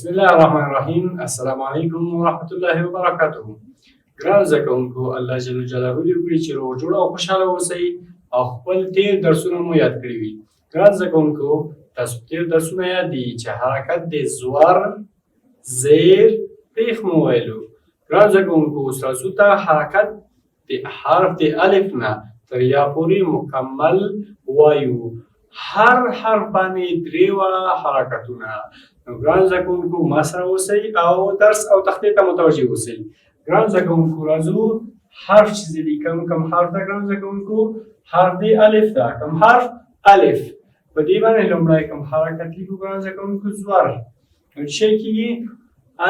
بسم الله الرحمن الرحیم. السلام علیکم ورحمت الله وبرکاته. ګران زده کوونکو، الله جل جلاله دې وکړي چې روغ جوړ او خوشحاله اوسئ او خپل تېر درسونه مو یاد کړي وي. ګران زده کوونکو، تاسو تېر درسونه یاد دي چې حرکت د زور، زیر، پیښ مو ویلو. ګران زده کوونکو، اوس تاسو ته حرکت د حرف د الف نه تر یا پورې مکمل وایو. هر حرف باندې درې واړه حرکتونه. نو ګران زده کوونکو، ما سره اوسئ او درس او تختې ته متوجه اوسئ. ګران زده کوونکو، راځو حرف چې زه لیکم کوم حرف ده ګران زده کوونکو؟ حرف د الف ده. کوم حرف؟ الف. په دې باندې لومړی کوم حرکت لیکو ګران زده کوونکو؟ زور. نو څه کېږي؟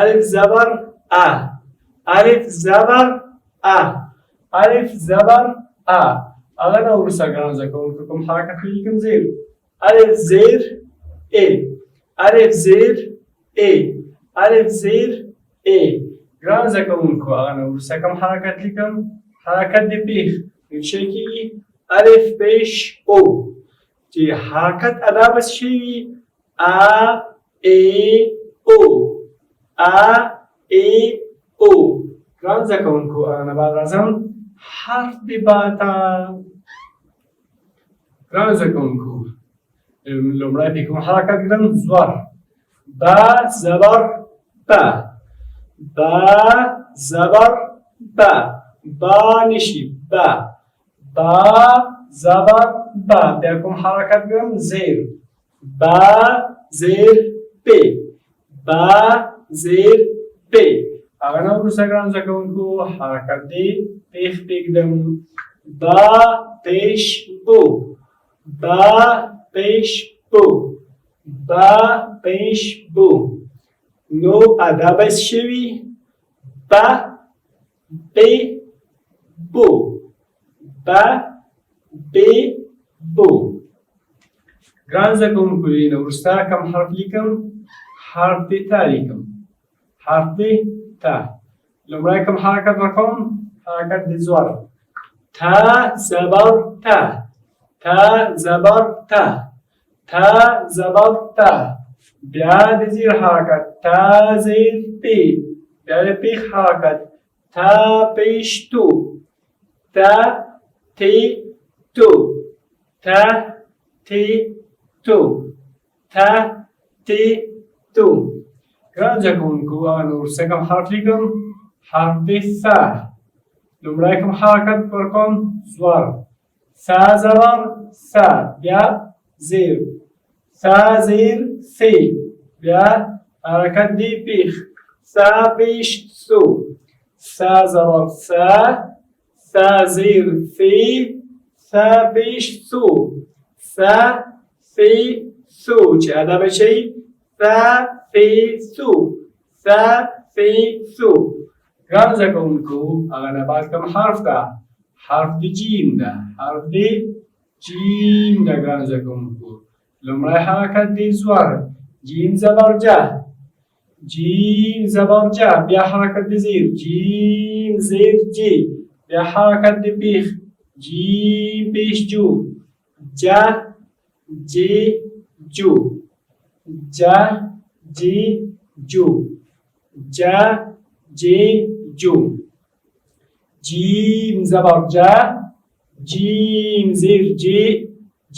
الف زبر ا، الف زبر ا، الف زبر ا. هغه نه وروسته ګران زده کوونکو کوم حرکت لیکم؟ زیر. الف زیر ا، الف زیر ا، الف زیر ا. ګران زده کوونکو، هغه نه وروسته کوم حرکت لیکم؟ حرکت د پیښ. نو څه کېږي؟ الف پیش او. چې حرکت ادا به څه وي؟ ا ای او، ا ای او. ګران زده کوونکو، هغه نه بعد راځم حرف د با ته. ګران زده کوونکو، لومړی پې کوم حرکت ږدم؟ زور. با زبر با، با زبر با، با نشي با، با زبر با. بیا کوم حرکت ږدم؟ زیر. با زیر پی، با زیر پی. هغه نه وروسته ګران زده کوونکو حرکت د پیښ پرېږدم. با پیش بو، با پیش بو، با پیش بو. نو ادا به څه وي؟ با بی بو، با بی بو. ګران زده کوونکو، نه وروسته کوم حرف لیکم؟ حرف د تا لیکم. حرف د تا. لومړی کوم حرکت ورکوم؟ حرکت د زور. تا زبر تا، تا زبر تا، تا زبر تا. بیا د زیر حرکت. تا زیر پی. بیا د پیښ حرکت. تا پیش تو، تا تی تو، تا تی تو، تا تی تو. ګران زده کوونکو، هغه نه وروسته کوم حرف لیکم؟ حرف د ث. لومړی کوم حرکت ورکوم؟ زور. ث زبر ث. بیا زیر. ث زیر ث. بیا حرکت د پیښ. ث پیش ثو. ث زبر ث، ث زیر ث، ث پیش ثو، ث ث ثو. چې ادا به شي؟ ث ث ثو، ث ث ثو. ګران زده کوونکو، هغه نه بعد کوم حرف ده؟ حرف د جیم ده. حرف د جیم ده ګران زده کوونکو. لومړی حرکت د زور. جیم زبر جه، جیم زبر جه. بیا حرکت د زیر. جیم زیر جی. بیا حرکت د پیښ. جیم پیش جو، جه جی جو، جه جی جو، جه جی جو. جیم زبر جه، جیم زیر جی،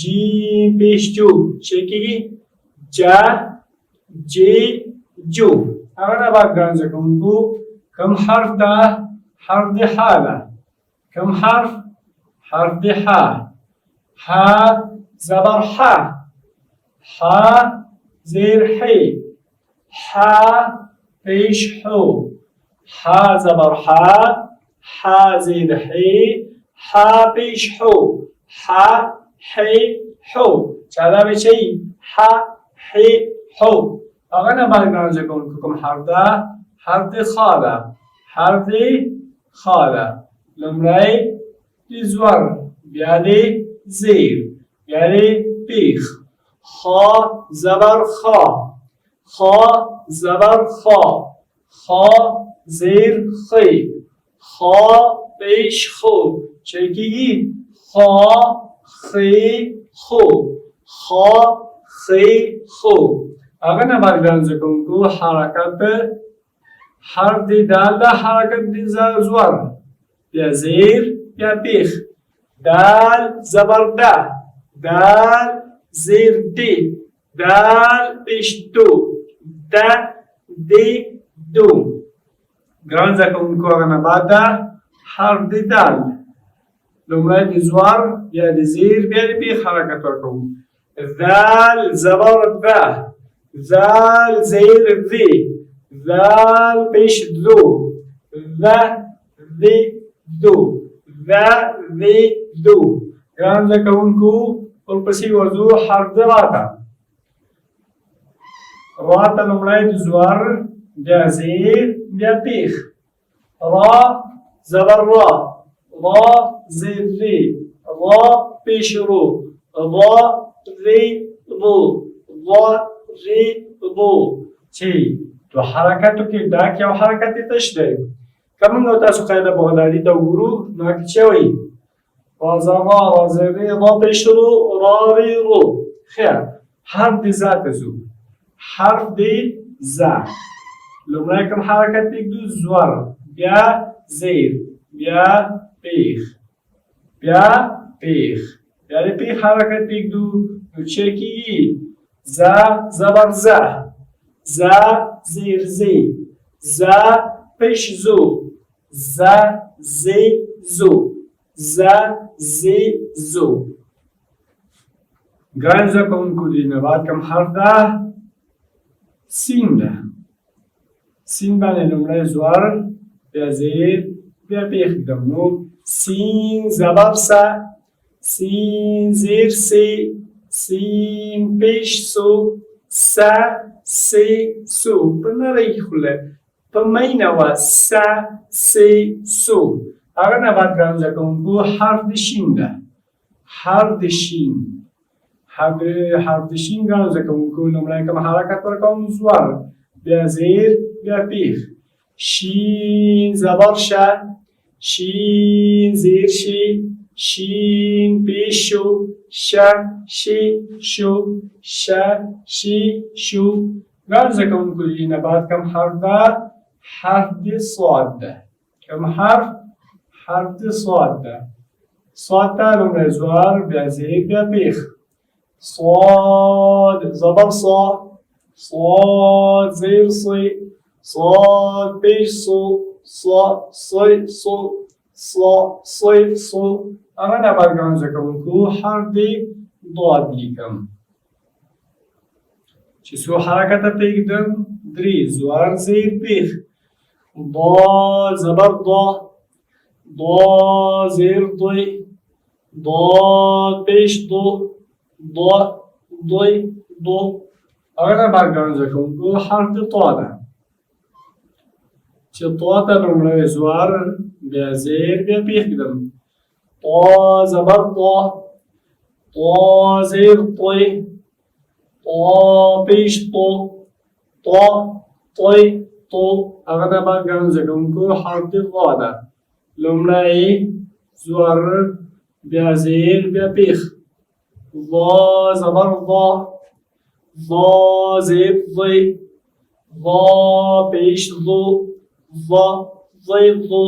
جیم پیش جو. چه کېږي؟ جه جی جو. هغه نه بعد ګران زده کوونکو کوم حرف ده؟ حرف د ح ده. کوم حرف؟ حرف د ح. ح زبر ح، ح زیر حی، ح پیش حو. ح زبر ح، ح زیر حی، ح پیش حو، ح حی حو. چې ادا به شي؟ ح حی حو. هغه نه بعد ګران زده کوونکو کوم حرف ده؟ حرف د خ ده. حرف د خ ده. لومړی د زور، بیا د زیر، بیا د پیښ. خ زبر خا، خ زبر خا، خ زیر خی، خ پیش خو. چه کېږي؟ خا خی خو، خا خی خو. هغه نه بعد ګران زده کوونکو حرکت حرف د دال د حرکت د زور بیا زیر بیا پیخ دال زبر ده دال زیر دی دال پیش دو ده دی دو ګران زده کوونکو هغه نه بعد ده حرف د دال لومړی د زور بیا د زیر بیا د پیخ حرکت ورکوو ذال زبر ده ذال زیر ذی ذال پیش ذو ذا ذی ذو ذا ذی ذو ګران زده کوونکو ورپسې ورځو حرف د را ته را ته لومړی د زور بیا زیر بیا پیخ را زبر را را زیر ری را پیش رو را ری رو را ری رو چې تو حرکتو کې دا کې یو حرکت تش دی که موږ تاسو قاعده بغدادي ته وګورو نو کې څه وایي را زما را زری را پیش رو را ری رو خیر حرف د ذات زو حرف د ذا لومړی کوم حرکت پرېږدو زور بیا زیر بیا پیخ بیا پیخ بیا د پیخ حرکت پرېږدو نو څه کېږي زا زبر زه زا زیر زی زا پیش زو زا زی زو زا زی زو ګران زده کوونکو د نه بعد کوم حرف ده سین ده سین باندې لومړی زور بیا زیر بیا پیخ ږدم نو سین زبر سه سین زیر سی سین پیش سو سه سی سو په نری خوله په مینه وه سه سی سو هغه نه بعد ګران زده کوونکو حرف د شین ده حرف د شین حرف د شین ګران زده کوونکو لومړی کوم حرکت ورکوم زور بیا زیر بیا پیخ شین زبر شه شین زیر شی شین پیش شو شه شی شو شه شی شو ګران زده کوونکو د نه بعد کوم حرف ده حرف د صاد ده کوم حرف د صاد ده صاد ته لومړی زور بیا زیر بیا پیخ صاد زبر صا صاد زیر صی صاد پیش صو صا صی صو صا صی صو هغه نه بعد ګران زده کوونکو حرف د ضاد لیکم چې څو حرکته پرېږدم درې زور زیر پیخ ضا زبر ضا ضا زیر ضی ضاد پیش دو ضا ضی دو هغه نه بعد ګران زده کوونکو حرف د طا ده چې طا ته لومړی زور بیا زیر بیا پیخ ږدم طا زبر طا طا زیر طی طا پیش طو طا طی طو هغه نه بعد ګران زده کوونکو حرف د ضا ده لومړی زور بیا زیر بیا پیخ ضا زبر ضا ضا زیر ضی ضا پیش ضو ضا ضی ضو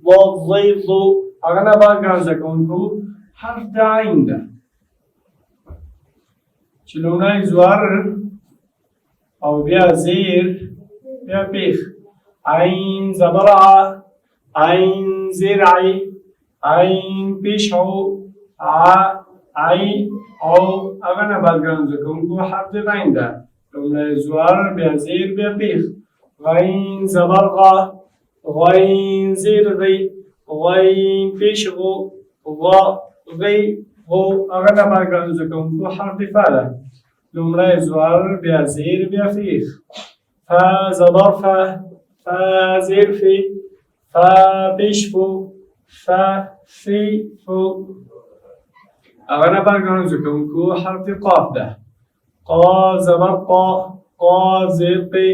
ضا ضی ضو هغه نه بعد ګران زده کوونکو حرف د عین ده چې لومړی زور او بیا زیر بیا پیخ عین زبر ع عین زیر عی عین پیش او عی او هغه نه بعد ګران زده کوونکو حرف د غین ده لومړی زور بیا زیر بیا پیخ غین زبر غا غین زیر غی غین پیش غو غا غی غو هغه نه بعد ګران زده کوونکو حرف د فا ده لومړی زور بیا زیر بیا پیخ فا زبر فا فا زیر فی فا پیش فو فا فی فو هغه نه بعد ګران زده کوونکو حرف قاف ده قاف زبر قا قاف زیر قی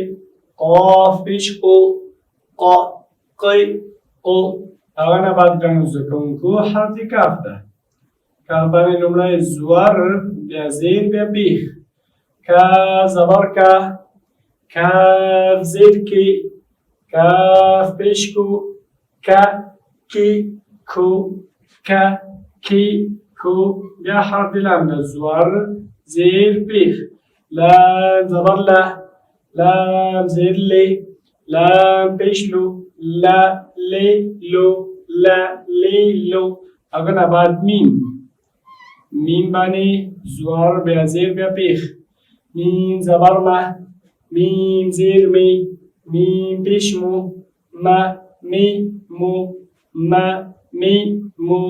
قاف پیش قو قا قی قو هغه نه بعد ګران زده کوونکو حرف کاف ده کاف باندې لومړی زور بیا زیر بیا پیخ کا زبر کا، کاف زیر کی، کاف پیش کو، کا کی کو، کا کی کو. بیا حرف لام ده زور زیر پیخ. لام زبر لا، لام زیر لی، لام پیش لو، لا لی لو، لا لی لو. اگر بعد میم، میم بانی زور بیا زیر بیا پیخ. میم زبر ما، میم زیر می، میم پیش مو، ما می مو، ما می مو،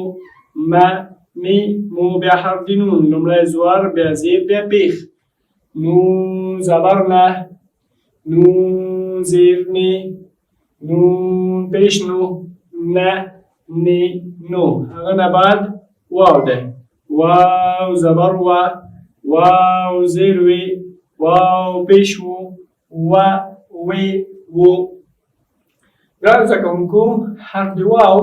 ما می مو. بیا حرف دی نون، لومړی زور بیا زیر بیا پیخ. نون زبر نه، نون زیر نی، نون پیش نو، نه نی نو. هغه نه بعد واو ده، واو زبر وا، واو زیر وی، واو پیش وو، و وی وو. ګرانو زده کوونکو حرف د واو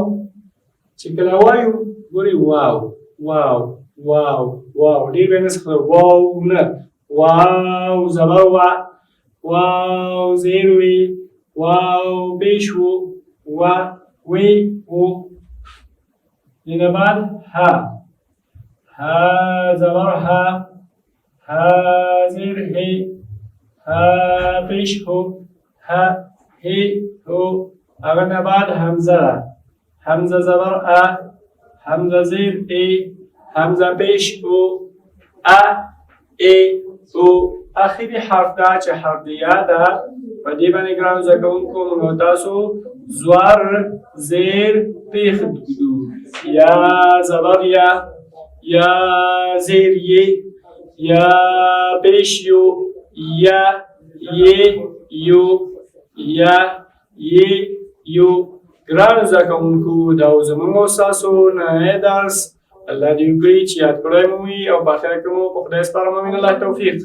چې کله وایو ګورئ واو واو واو واو ډېر به یې نسخه واو نه، واو زبر وا، واو زیر وی، واو پیش وو، و وی وو. دیگه بعد ها، ها زبر ها، ها زیر هی، ها پیش هو، ها هی هو. اگر نه بعد همزه، همزه زبر ا، همزه زیر ای، همزه پیش او، ا ای او. آخري حرف دا چې حرف د یا ده، په دې باندې ګرانو زده کوونکو موږ تاسو زور زیر پیښ کړو. یا زبر یا، یا زیر یې، یا پیش یو، یا یې یو، یا یې یو. ګرانو زده کوونکو دا زموږ او ستاسو نننی درس. الله دې وکړي چې یاد کړی مو وي او په اخر کې مو په خدای سپارم. امین الله توفیق.